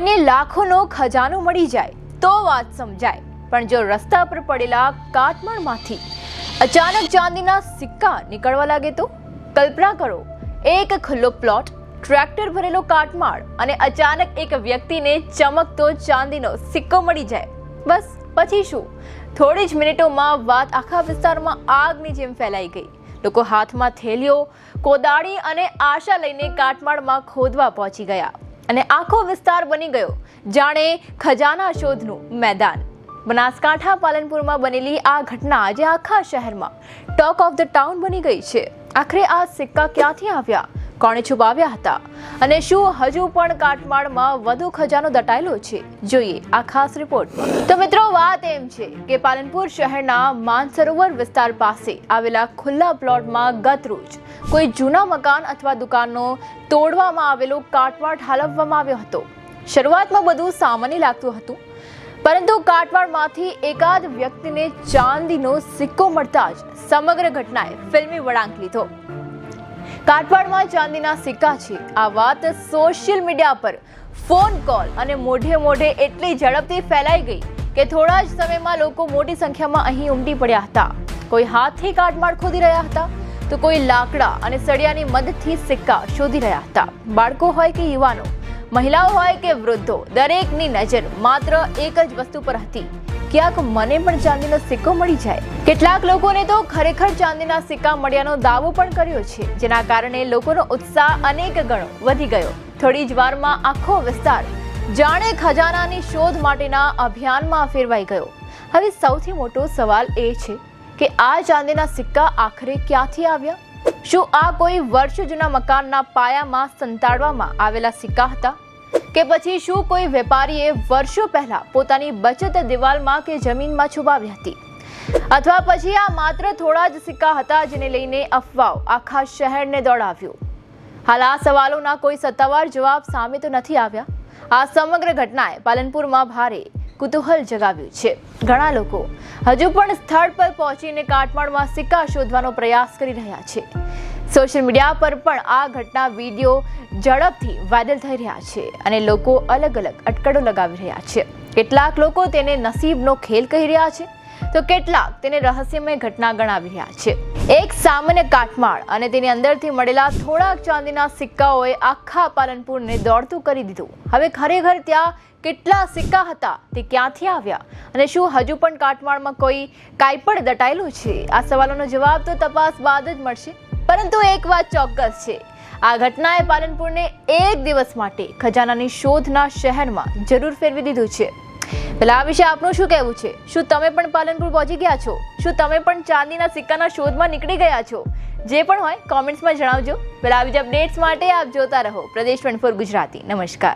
કોઈને લાખોનો ખજાનો મળી જાય તો વાત સમજાય, પણ જો રસ્તા પર પડેલા કાટમાળમાંથી અચાનક ચાંદીના સિક્કા નીકળવા લાગે તો કલ્પના કરો, એક ખુલ્લો પ્લોટ, ટ્રેક્ટર ભરેલો કાટમાળ અને અચાનક એક વ્યક્તિને ચમકતો ચાંદીનો સિક્કો મળી જાય. બસ પછી શું? થોડી જ મિનિટોમાં વાત આખા વિસ્તારમાં આગની જેમ ફેલાઈ ગઈ. લોકો હાથમાં થેલીઓ, કોદાળી અને આશા લઈને કાટમાળમાં ખોદવા પહોંચી ગયા અને આખો વિસ્તાર બની ગયો જાણે ખજાના શોધનું મેદાન. બનાસકાંઠા પાલનપુરમાં બનેલી આ ઘટના આજે આખા શહેરમાં ટોક ઓફ ધ ટાઉન બની ગઈ છે. આખરે આ સિક્કા ક્યાંથી આવ્યા, કોણે છુપાવ્યા હતા અને શું હજુ પણ કાટમાળમાં વધુ ખજાનો દટાયેલો છે? જોઈએ આ ખાસ રિપોર્ટમાં. તો મિત્રો, વાત એમ છે કે પાલનપુર શહેરના માનસરોવર વિસ્તાર પાસે આવેલા ખુલ્લા પ્લોટમાં ગત રોજ કોઈ જૂના મકાન અથવા દુકાનનો તોડવામાં આવેલો કાટમાળ ઠાલવવામાં આવ્યો હતો. શરૂઆતમાં બધું સામાન્ય લાગતું હતું, પરંતુ કાટમાળમાંથી એકાદ વ્યક્તિને ચાંદીનો સિક્કો મળતા જ સમગ્ર ઘટનાએ ફિલ્મી વળાંક લીધો. કાટમાળમાં ચાંદીના સિક્કા છે, આ વાત સોશિયલ મીડિયા પર ફોન કોલ અને મોઢે એટલી ઝડપથી ફેલાઈ ગઈ કે થોડા જ સમયમાં લોકો મોટી સંખ્યામાં અહીં ઉમટી પડ્યા હતા. કોઈ હાથથી કાટમાળ ખોદી રહ્યા હતા તો કોઈ લાકડા અને સળિયાની મદદથી સિક્કા શોધી રહ્યા હતા. બાળકો હોય કે યુવાનો, મહિલાઓ હોય કે વૃદ્ધો, દરેકની નજર માત્ર એક જ વસ્તુ પર હતી, ક્યાંક મને પણ ચાંદીનો સિક્કો મળી જાય. કેટલાક લોકોને તો ખરેખર ચાંદીના સિક્કા મળ્યાનો દાવો પણ કર્યો છે, જેના કારણે લોકોનો ઉત્સાહ અનેક ગણો વધી ગયો. થોડી જ વારમાં આખો વિસ્તાર જાણે ખજાનાની શોધ માટેના અભિયાનમાં ફેરવાઈ ગયો. હવે સૌથી મોટો સવાલ એ છે કે આ ચાંદીના સિક્કા આખરે ક્યાંથી આવ્યા? શું આ કોઈ વર્ષો જૂના મકાનના પાયામાં સંતાડવામાં આવેલા સિક્કા હતા કે પછી શું કોઈ વેપારીએ વર્ષો પહેલા પોતાની બચત દિવાલમાં કે જમીનમાં છુપાવી હતી? અથવા પછી આ માત્ર થોડા જ સિક્કા હતા જેને લઈને અફવાઓ આખા શહેરને દોડાવ્યું? હાલ આ સવાલોના કોઈ સત્તાવાર જવાબ સામે તો નથી આવ્યા. આ સમગ્ર ઘટનાએ પાલનપુરમાં ભારે કુતૂહલ જગાવ્યું છે. ઘણા લોકો હજુ પણ સ્થળ પર પહોંચીને કાટમાળમાં સિક્કા શોધવાનો પ્રયાસ કરી રહ્યા છે. સોશિયલ મીડિયા પર પણ આ ઘટના વિડીયો ઝડપથી વાયરલ થઈ રહ્યા છે અને લોકો અલગ અલગ અટકળો લગાવી રહ્યા છે. કેટલાક લોકો તેને નસીબનો ખેલ કહી રહ્યા છે તો કેટલાક તેને રહસ્યમય ઘટના ગણાવી રહ્યા છે. એક સામાન્ય કાટમાળ અને તેની અંદરથી મળેલા થોડાક ચાંદીના સિક્કાઓએ આખા પાલનપુરને દોડતું કરી દીધું. હવે ખરેખર ત્યાં કેટલા સિક્કા હતા, તે ક્યાંથી આવ્યા અને શું હજુ પણ કાટમાળમાં કોઈ કાંઈ દટાયેલું છે? આ સવાલોનો જવાબ તો તપાસ બાદ જ મળશે. પરંતુ એક વાત ચોક્કસ છે, આ ઘટનાએ પાલનપુરને એક દિવસ માટે ખજાનાની શોધના શહેરમાં જરૂર ફેરવી દીધું છે. પેલા આ વિશે આપનું શું કહેવું છે? શું તમે પણ પાલનપુર પહોંચી ગયા છો? શું તમે પણ ચાંદીના સિક્કાના શોધમાં નીકળી ગયા છો? જે પણ હોય કોમેન્ટ્સમાં જણાવજો. પેલા આવી જ અપડેટ્સ માટે આપ જોતા રહો પ્રદેશ 24 ગુજરાતી. નમસ્કાર.